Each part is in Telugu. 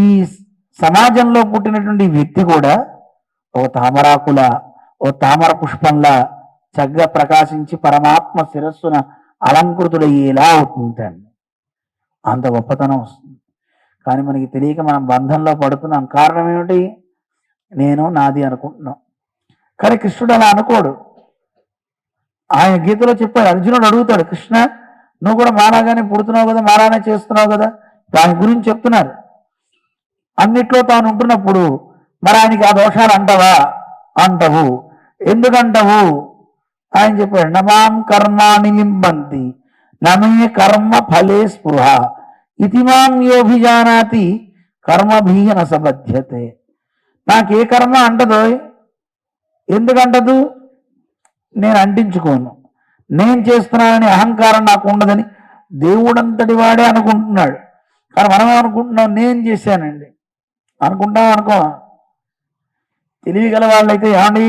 ఈ సమాజంలో పుట్టినటువంటి వ్యక్తి కూడా ఓ తామరాకుల ఓ తామర పుష్పంలా చక్కగా ప్రకాశించి పరమాత్మ శిరస్సున అలంకృతుడయ్యేలా అవుతుందండి. అంత గొప్పతనం వస్తుంది. కానీ మనకి తెలియక మనం బంధంలో పడుతున్నాం. కారణం ఏమిటి? నేను నాది అనుకుంటున్నాం. కానీ కృష్ణుడు అలా అనుకోడు. ఆయన గీతలో చెప్పాడు. అర్జునుడు అడుగుతాడు, కృష్ణ నువ్వు కూడా మాలాగానే పుడుతున్నావు కదా, మాలానే చేస్తున్నావు కదా, దాని గురించి చెప్తున్నారు. అన్నిట్లో తాను ఉంటున్నప్పుడు మరి ఆయనకి ఆ దోషాలు అంటవా? అంటవు. ఎందుకంటవు? ఆయన చెప్పాడు, నమాం కర్మాణి లింబంతి నమే కర్మ ఫలే స్పృహ ఇతిమాం యోభిజానాతి కర్మభీన సబధ్యతే. నాకే కర్మ అంటదో. ఎందుకంటదు? నేను అంటించుకోను. నేను చేస్తున్నానని అహంకారం నాకు ఉండదని దేవుడంతటి వాడే అనుకుంటున్నాడు. కానీ మనం అనుకుంటున్నాం నేను చేశానండి అనుకుంటాం. అనుకో తెలియగల వాళ్ళైతే ఏమండి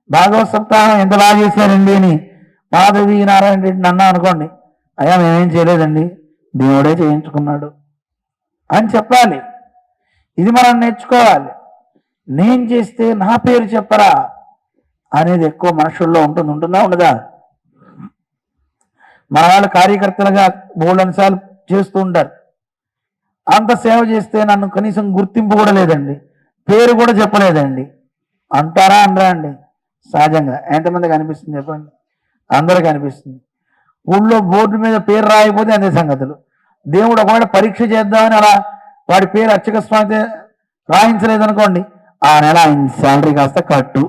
భాగవత్ సప్తాహం ఎంత బాగా చేశారండి అని మాధవి నారాయణ రెడ్డిని అన్నా అనుకోండి, అయ్యా మేమేం చేయలేదండి దేవుడే చేయించుకున్నాడు అని చెప్పాలి. ఇది మనం నేర్చుకోవాలి. నేను చేస్తే నా పేరు చెప్పరా అనేది ఎక్కువ మనుషుల్లో ఉంటుందా ఉండదా? మన వాళ్ళు కార్యకర్తలుగా బోల్డన్సార్లు చేస్తూ ఉంటారు. అంత సేవ చేస్తే నన్ను కనీసం గుర్తింపు కూడా లేదండి, పేరు కూడా చెప్పలేదండి అంటారా? అనరా అండి? సహజంగా ఎంతమందికి అనిపిస్తుంది చెప్పండి? అందరికీ అనిపిస్తుంది. ఊళ్ళో బోర్డు మీద పేరు రాయకపోతే అదే సంగతులు. దేవుడు ఒకవేళ పరీక్ష చేద్దామని అలా వాడి పేరు అర్చక స్వామి రాయించలేదనుకోండి, ఆ నెల ఆయన శాలరీ కాస్త కట్టు.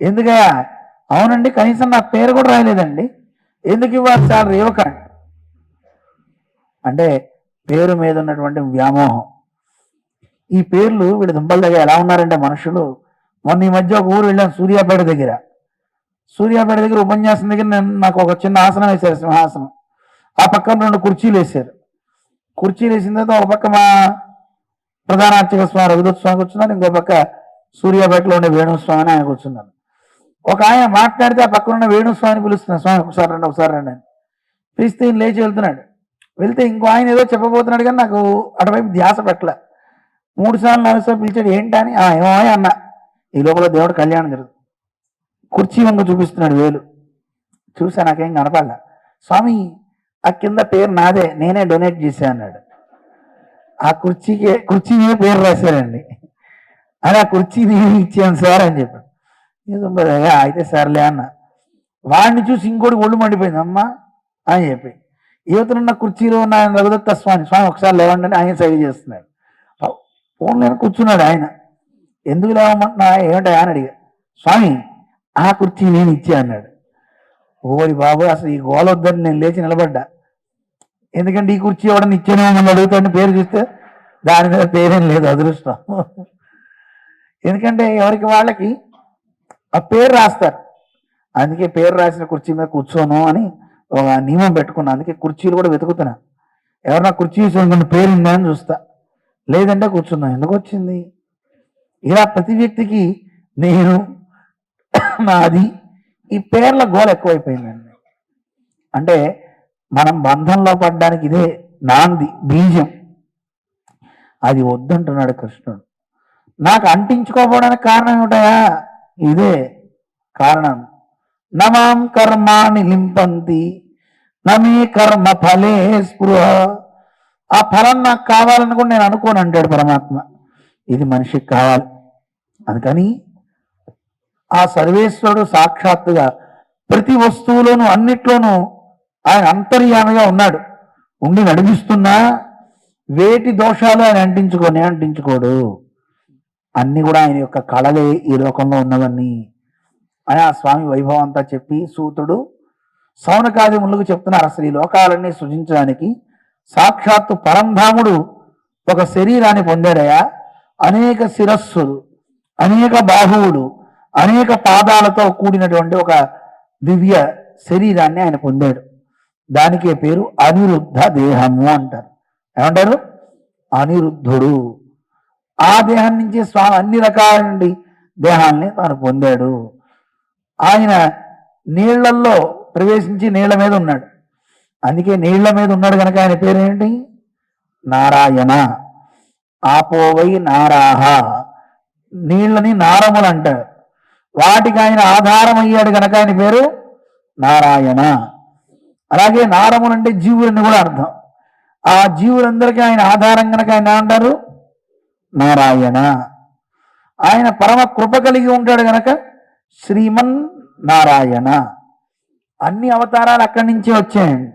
ఎందుకయ్యా? అవునండి కనీసం నా పేరు కూడా రాయలేదండి, ఎందుకు ఇవ్వాలి శాలరీ? ఇవ్వకండి అంటే పేరు మీద ఉన్నటువంటి వ్యామోహం. ఈ పేర్లు వీళ్ళ దుంపల దగ్గర ఎలా ఉన్నారంటే మనుషులు. మొన్న ఈ మధ్య ఒక ఊరు వెళ్ళాను, సూర్యాపేట దగ్గర ఉపన్యాసం దగ్గర నాకు ఒక చిన్న ఆసనం వేశారు, సింహాసనం. ఆ పక్కన 2 కుర్చీలు వేశారు. కుర్చీలు వేసిన తర్వాత ఒక పక్క మా ప్రధాన అర్చక స్వామి రఘుదత్ స్వామి కూర్చున్నారు, ఇంకో పక్క సూర్యాపేటలో ఉండే వేణుస్వామి అని ఆయన కూర్చున్నారు. ఒక ఆయన మాట్లాడితే ఆ పక్కన ఉన్న వేణుస్వామిని పిలుస్తున్నారు, స్వామి ఒకసారి రండి అని. పిలిస్తే ఈయన లేచి వెళ్తే ఇంకో ఆయన ఏదో చెప్పబోతున్నాడు, కానీ నాకు అటువైపు ధ్యాస పెట్టలే. 3 సార్లు 4 సార్లు పిలిచాడు. ఏంటని ఏమో అన్న. ఈ లోపల దేవుడు కళ్యాణం జరుగుతుంది. కుర్చీ వంగ చూపిస్తున్నాడు వేలు. చూసా, నాకేం కనపడలే. స్వామి ఆ కింద పేరు నాదే, నేనే డొనేట్ చేశా అన్నాడు. ఆ కుర్చీ మీద పేరు రాశారండి. అని ఆ కుర్చీ నేను ఇచ్చాను సార్ అని చెప్పాడు. అయితే సర్లే అన్న. వాడిని చూసి ఇంకోటి ఒళ్ళు మండిపోయింది, అమ్మా అని చెప్పి. యువతనున్న కుర్చీలో ఉన్న ఆయన రఘుదత్త స్వామి ఒకసారి లేవండి అని ఆయన సైడ్ చేస్తున్నాడు. ఫోన్ నేను కూర్చున్నాడు ఆయన. ఎందుకు లేవమంటున్నా ఏమిటా అని అడిగా. స్వామి ఆ కుర్చీ నేను ఇచ్చా అన్నాడు. ఓడి బాబు, అసలు ఈ గోల వద్దని నేను లేచి నిలబడ్డా. ఎందుకంటే ఈ కుర్చీ ఎవడని ఇచ్చానేమో నన్ను అడుగుతాడని పేరు చూస్తే దాని మీద పేరేం లేదు, అదృష్టం. ఎందుకంటే ఎవరికి వాళ్ళకి ఆ పేరు రాస్తారు. అందుకే పేరు రాసిన కుర్చీ మీద కూర్చోను అని ఒక నియమం పెట్టుకున్నా. అందుకే కుర్చీలు కూడా వెతుకుతున్నా. ఎవరన్నా కుర్చీ చూసుకుని పేరు ఉందా అని చూస్తా, లేదంటే కూర్చున్నా. ఎందుకు వచ్చింది? ఇలా ప్రతి వ్యక్తికి నేను, నాది, ఈ పేర్ల గోల ఎక్కువైపోయిందండి. అంటే మనం బంధంలో పడ్డానికి ఇదే నాంది, బీజం. అది వద్దంటున్నాడు కృష్ణుడు. నాకు అంటించుకోపోవడానికి కారణం ఏమిటయా? ఇదే కారణం. నమాం కర్మాణి లింపంతి నమే కర్మ ఫలే స్పృహ. ఆ ఫలం నాకు కావాలని కూడా నేను అనుకోను అంటాడు పరమాత్మ. ఇది మనిషికి కావాలి. అందుకని ఆ సర్వేశ్వరుడు సాక్షాత్తుగా ప్రతి వస్తువులోనూ అన్నిట్లోనూ ఆయన అంతర్యామిగా ఉన్నాడు. ఉండి నడిపిస్తున్నా వేటి దోషాలు ఆయన అంటించుకోడు. అన్ని కూడా ఆయన యొక్క కళలే ఈ లోకంలో ఉన్నవన్నీ అని ఆ స్వామి వైభవం అంతా చెప్పి సూతుడు సౌనకాది మునులకు చెప్తున్నారు. అసలు ఈ లోకాలన్నీ సృజించడానికి సాక్షాత్తు పరంధాముడు ఒక శరీరాన్ని పొందాడయా. అనేక శిరస్సులు, అనేక బాహువులు, అనేక పాదాలతో కూడినటువంటి ఒక దివ్య శరీరాన్ని ఆయన పొందాడు. దానికే పేరు అనిరుద్ధ దేహము అంటారు. ఏమంటారు? అనిరుద్ధుడు. ఆ దేహం నుంచి స్వామి అన్ని రకాల నుండి దేహాల్ని తాను పొందాడు. ఆయన నీళ్లల్లో ప్రవేశించి నీళ్ల మీద ఉన్నాడు. అందుకే నీళ్ల మీద ఉన్నాడు కనుక ఆయన పేరేంటి? నారాయణ. ఆపోవై నారాహ, నీళ్ళని నారములు అంటారు. వాటికి ఆయన ఆధారం అయ్యాడు కనుక ఆయన పేరు నారాయణ. అలాగే నారములు అంటే జీవులని కూడా అర్థం. ఆ జీవులందరికీ ఆయన ఆధారం కనుక ఆయన అంటారు నారాయణ. ఆయన పరమ కృప కలిగి ఉంటాడు కనుక శ్రీమన్ నారాయణ. అన్ని అవతారాలు అక్కడి నుంచే వచ్చాయండి.